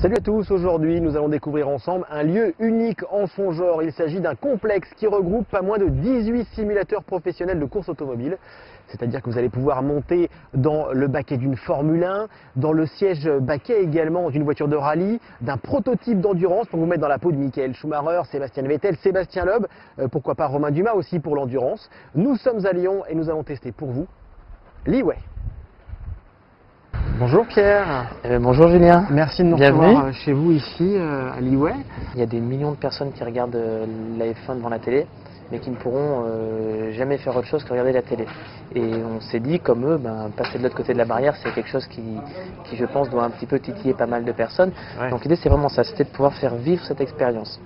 Salut à tous, aujourd'hui nous allons découvrir ensemble un lieu unique en son genre. Il s'agit d'un complexe qui regroupe pas moins de 18 simulateurs professionnels de course automobile. C'est-à-dire que vous allez pouvoir monter dans le baquet d'une Formule 1, dans le siège baquet également d'une voiture de rallye, d'un prototype d'endurance pour vous mettre dans la peau de Michael Schumacher, Sébastien Vettel, Sébastien Loeb, pourquoi pas Romain Dumas aussi pour l'endurance. Nous sommes à Lyon et nous allons tester pour vous Liway. Bonjour Pierre. Bonjour Julien. Merci de nous recevoir chez vous ici à Liway. Il y a des millions de personnes qui regardent la F1 devant la télé, mais qui ne pourront jamais faire autre chose que regarder la télé. Et on s'est dit, comme eux, passer de l'autre côté de la barrière, c'est quelque chose qui, je pense, doit un petit peu titiller pas mal de personnes. Ouais. Donc l'idée, c'est vraiment ça, c'était de pouvoir faire vivre cette expérience.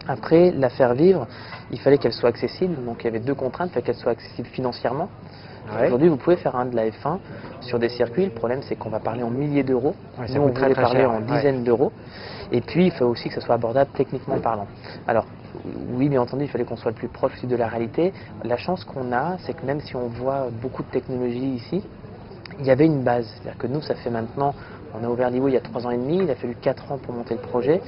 Après, la faire vivre, il fallait qu'elle soit accessible. Donc il y avait deux contraintes, il fallait qu'elle soit accessible financièrement. Ouais. Aujourd'hui, vous pouvez faire de la F1 sur des circuits. Le problème, c'est qu'on va parler en milliers d'euros. Ouais, nous, on voulait parler en dizaines d'euros. Et puis, il faut aussi que ça soit abordable techniquement parlant. Alors, oui, bien entendu, il fallait qu'on soit le plus proche de la réalité. La chance qu'on a, c'est que même si on voit beaucoup de technologies ici, il y avait une base. C'est-à-dire que nous, ça fait maintenant, on a ouvert Liway il y a 3 ans et demi, il a fallu 4 ans pour monter le projet.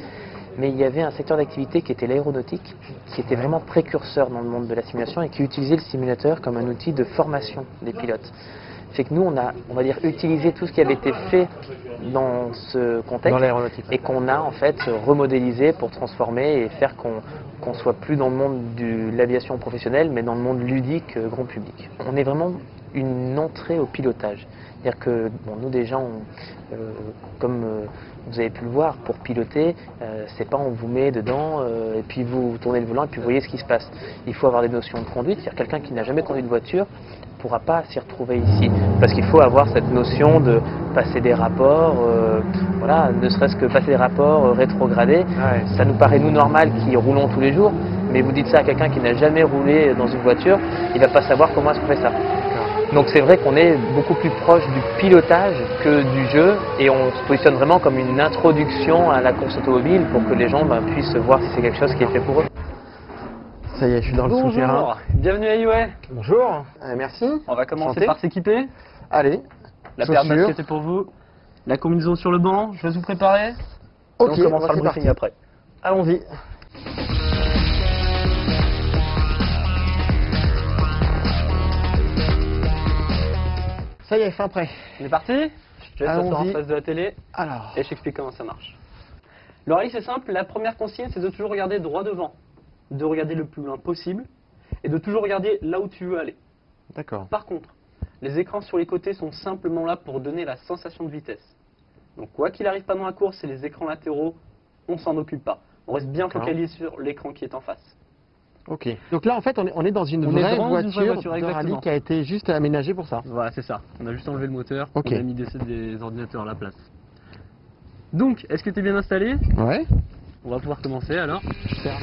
Mais il y avait un secteur d'activité qui était l'aéronautique, qui était vraiment précurseur dans le monde de la simulation et qui utilisait le simulateur comme un outil de formation des pilotes. Fait que nous, on a, on va dire, utilisé tout ce qui avait été fait dans ce contexte et qu'on a en fait remodélisé pour transformer et faire qu'on soit plus dans le monde de l'aviation professionnelle, mais dans le monde ludique grand public. On est vraiment une entrée au pilotage. C'est-à-dire que bon, nous déjà, comme vous avez pu le voir, pour piloter, c'est pas on vous met dedans et puis vous tournez le volant et puis vous voyez ce qui se passe. Il faut avoir des notions de conduite. C'est-à-dire quelqu'un qui n'a jamais conduit de voiture ne pourra pas s'y retrouver ici. Parce qu'il faut avoir cette notion de passer des rapports, voilà, ne serait-ce que passer des rapports rétrogradés. Ouais. Ça nous paraît nous normal qui roulons tous les jours, mais vous dites ça à quelqu'un qui n'a jamais roulé dans une voiture, il ne va pas savoir comment est-ce qu'on fait ça. Donc c'est vrai qu'on est beaucoup plus proche du pilotage que du jeu et on se positionne vraiment comme une introduction à la course automobile pour que les gens puissent voir si c'est quelque chose qui est fait pour eux. Ça y est, je suis dans le souterrain. Bonjour, bienvenue à Liway. Bonjour, merci. On va commencer par s'équiper. Allez, la paire de baskets est pour vous. La combinaison sur le banc, je vais vous préparer. Ok, on commencera le briefing après. Allons-y. Ça y est, fin prêt. On est parti. Je te laisse asseoir en face de la télé. Alors. Et je t'explique comment ça marche. Le rallye, c'est simple. La première consigne, c'est de toujours regarder droit devant. De regarder le plus loin possible. Et de toujours regarder là où tu veux aller. D'accord. Par contre, les écrans sur les côtés sont simplement là pour donner la sensation de vitesse. Donc quoi qu'il arrive pendant la course, c'est les écrans latéraux, on s'en occupe pas. On reste bien focalisé sur l'écran qui est en face. Ok. Donc là, en fait, on est dans une vraie voiture de rallye qui a été juste aménagée pour ça. Voilà, c'est ça. On a juste enlevé le moteur, on a mis des ordinateurs à la place. Donc, est-ce que tu es bien installé? Ouais. On va pouvoir commencer alors. Super.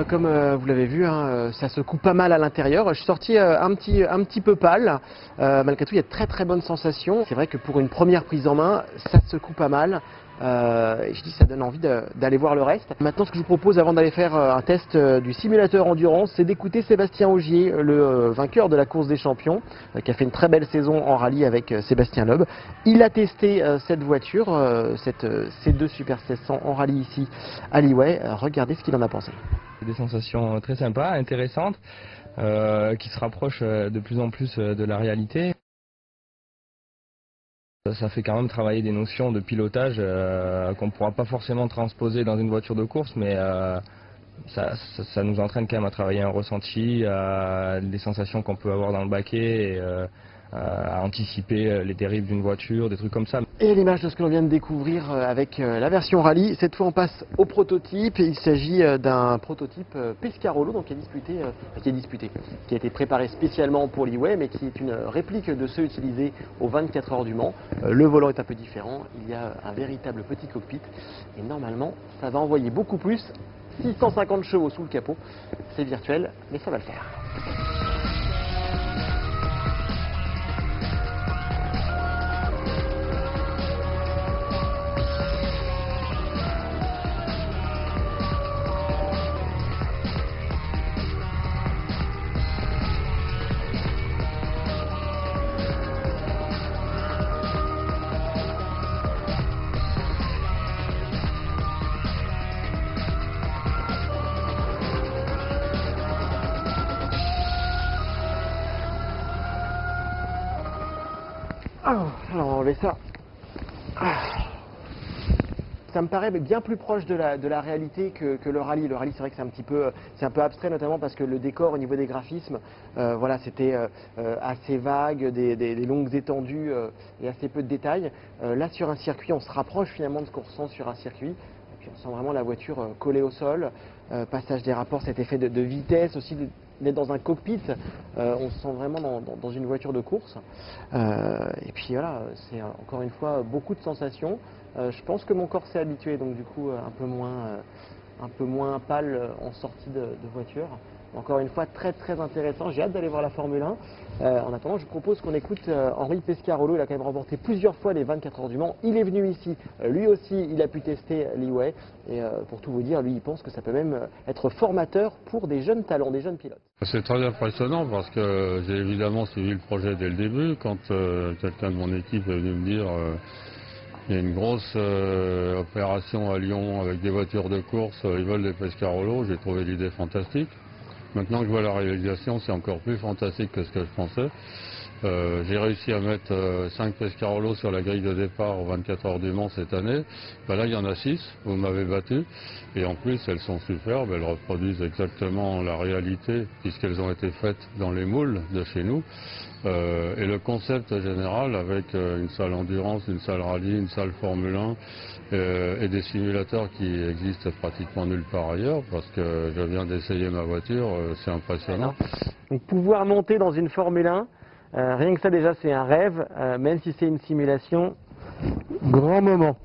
Comme vous l'avez vu, hein, ça secoue pas mal à l'intérieur. Je suis sorti un petit peu pâle. Malgré tout, il y a de très bonnes sensations. C'est vrai que pour une première prise en main, ça secoue pas mal. Et je dis ça donne envie d'aller voir le reste. Maintenant, ce que je vous propose avant d'aller faire un test du simulateur endurance, c'est d'écouter Sébastien Ogier, le vainqueur de la course des champions, qui a fait une très belle saison en rallye avec Sébastien Loeb. Il a testé cette voiture, cette C2 Super 1600 en rallye ici à Liway. Regardez ce qu'il en a pensé. Des sensations très sympas, intéressantes, qui se rapprochent de plus en plus de la réalité. Ça fait quand même travailler des notions de pilotage qu'on ne pourra pas forcément transposer dans une voiture de course, mais ça nous entraîne quand même à travailler un ressenti, des sensations qu'on peut avoir dans le baquet, et, à anticiper les dérives d'une voiture, des trucs comme ça. Et à l'image de ce que l'on vient de découvrir avec la version rallye, cette fois on passe au prototype. Il s'agit d'un prototype Pescarolo, donc qui a été préparé spécialement pour l'E-Way, mais qui est une réplique de ceux utilisés aux 24 heures du Mans. Le volant est un peu différent, il y a un véritable petit cockpit et normalement ça va envoyer beaucoup plus. 650 chevaux sous le capot, c'est virtuel, mais ça va le faire. Alors on va enlever ça. Ça me paraît bien plus proche de la réalité que le rallye. Le rallye, c'est vrai que c'est un peu abstrait, notamment parce que le décor au niveau des graphismes, voilà, c'était assez vague, des longues étendues et assez peu de détails. Là, sur un circuit, on se rapproche finalement de ce qu'on ressent sur un circuit. Et puis on sent vraiment la voiture collée au sol, passage des rapports, cet effet de vitesse aussi. D'être dans un cockpit, on se sent vraiment dans une voiture de course. Et puis voilà, c'est encore une fois beaucoup de sensations. Je pense que mon corps s'est habitué, donc du coup un peu moins pâle en sortie de voiture. Encore une fois, très très intéressant. J'ai hâte d'aller voir la Formule 1. En attendant, je propose qu'on écoute Henri Pescarolo. Il a quand même remporté plusieurs fois les 24 heures du Mans. Il est venu ici. Lui aussi, il a pu tester l'E-Way. Et pour tout vous dire, lui, il pense que ça peut même être formateur pour des jeunes talents, des jeunes pilotes. C'est très impressionnant parce que j'ai évidemment suivi le projet dès le début. Quand quelqu'un de mon équipe est venu me dire il y a une grosse opération à Lyon avec des voitures de course, ils veulent des Pescarolo, j'ai trouvé l'idée fantastique. Maintenant que je vois la réalisation, c'est encore plus fantastique que ce que je pensais. J'ai réussi à mettre 5 Pescarolo sur la grille de départ aux 24 heures du Mans cette année. Ben là, il y en a 6, vous m'avez battu. Et en plus, elles sont superbes, elles reproduisent exactement la réalité puisqu'elles ont été faites dans les moules de chez nous. Et le concept général avec une salle endurance, une salle rallye, une salle Formule 1 et des simulateurs qui existent pratiquement nulle part ailleurs parce que je viens d'essayer ma voiture, c'est impressionnant. Donc pouvoir monter dans une Formule 1, rien que ça déjà c'est un rêve, même si c'est une simulation, grand moment.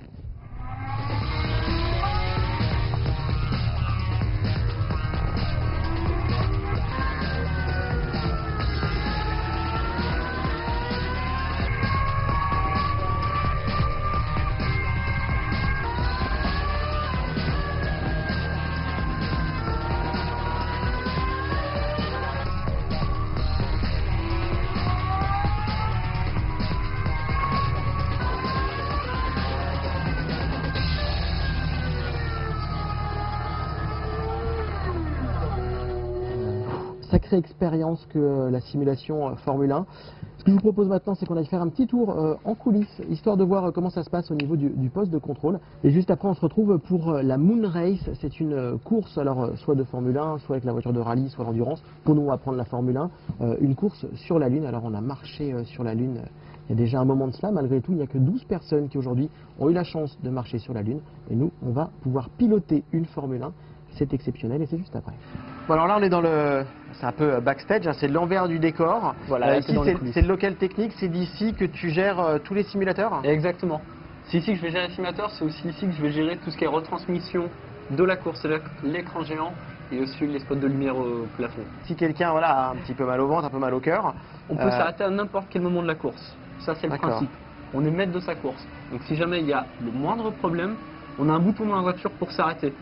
Sacrée expérience que la simulation Formule 1. Ce que je vous propose maintenant, c'est qu'on aille faire un petit tour en coulisses, histoire de voir comment ça se passe au niveau du poste de contrôle. Et juste après, on se retrouve pour la Moon Race. C'est une course, alors soit de Formule 1, soit avec la voiture de rallye, soit l'endurance. Pour nous, on va prendre la Formule 1, une course sur la Lune. Alors on a marché sur la Lune il y a déjà un moment de cela. Malgré tout, il n'y a que 12 personnes qui aujourd'hui ont eu la chance de marcher sur la Lune. Et nous, on va pouvoir piloter une Formule 1. C'est exceptionnel et c'est juste après. Bon, alors là on est dans le, c'est un peu backstage, hein, c'est l'envers du décor. Voilà, ici c'est le local technique, c'est d'ici que tu gères tous les simulateurs. Exactement. C'est ici que je vais gérer les simulateurs, c'est aussi ici que je vais gérer tout ce qui est retransmission de la course, l'écran géant et aussi les spots de lumière au plafond. Si quelqu'un voilà, a un petit peu mal au ventre, un peu mal au cœur, on peut s'arrêter à n'importe quel moment de la course. Ça c'est le principe. On est maître de sa course. Donc si jamais il y a le moindre problème, on a un bouton dans la voiture pour s'arrêter.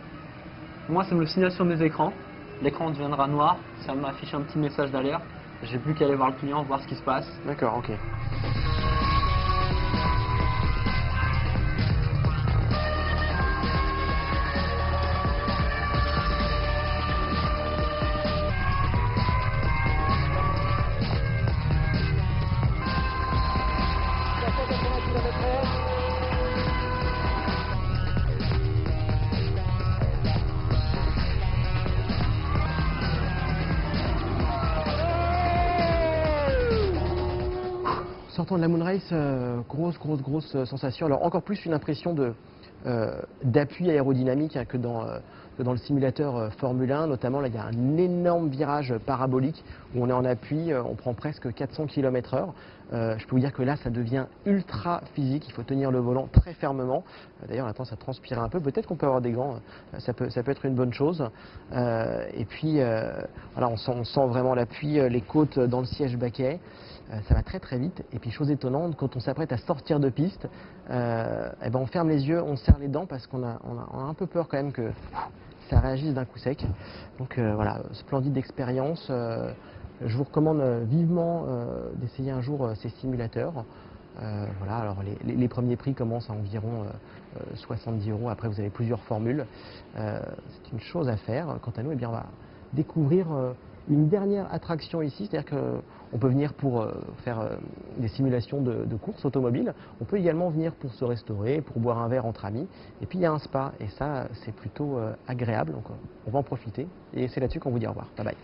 Moi, ça me le signale sur mes écrans. L'écran deviendra noir, ça m'affiche un petit message d'alerte. J'ai plus qu'à aller voir le client, voir ce qui se passe. D'accord, ok. Sortant de la Moonrace, grosse sensation. Alors encore plus une impression d'appui aérodynamique hein, que dans le simulateur Formule 1. Notamment, là, il y a un énorme virage parabolique où on est en appui, on prend presque 400 km/h. Je peux vous dire que là, ça devient ultra physique. Il faut tenir le volant très fermement. D'ailleurs, là, ça transpire un peu. Peut-être qu'on peut avoir des gants. Ça peut être une bonne chose. Et puis, voilà, on sent vraiment l'appui, les côtes dans le siège baquet. Ça va très vite. Et puis, chose étonnante, quand on s'apprête à sortir de piste, eh ben, on ferme les yeux, on serre les dents parce qu'on a un peu peur quand même que ça réagisse d'un coup sec. Donc voilà, splendide expérience. Je vous recommande vivement d'essayer un jour ces simulateurs. Voilà, alors les premiers prix commencent à environ 70 €. Après, vous avez plusieurs formules. C'est une chose à faire. Quant à nous, eh bien, on va découvrir une dernière attraction ici, c'est-à-dire qu'on peut venir pour faire des simulations de courses automobiles. On peut également venir pour se restaurer, pour boire un verre entre amis. Et puis il y a un spa, et ça, c'est plutôt agréable. Donc on va en profiter. Et c'est là-dessus qu'on vous dit au revoir. Bye bye.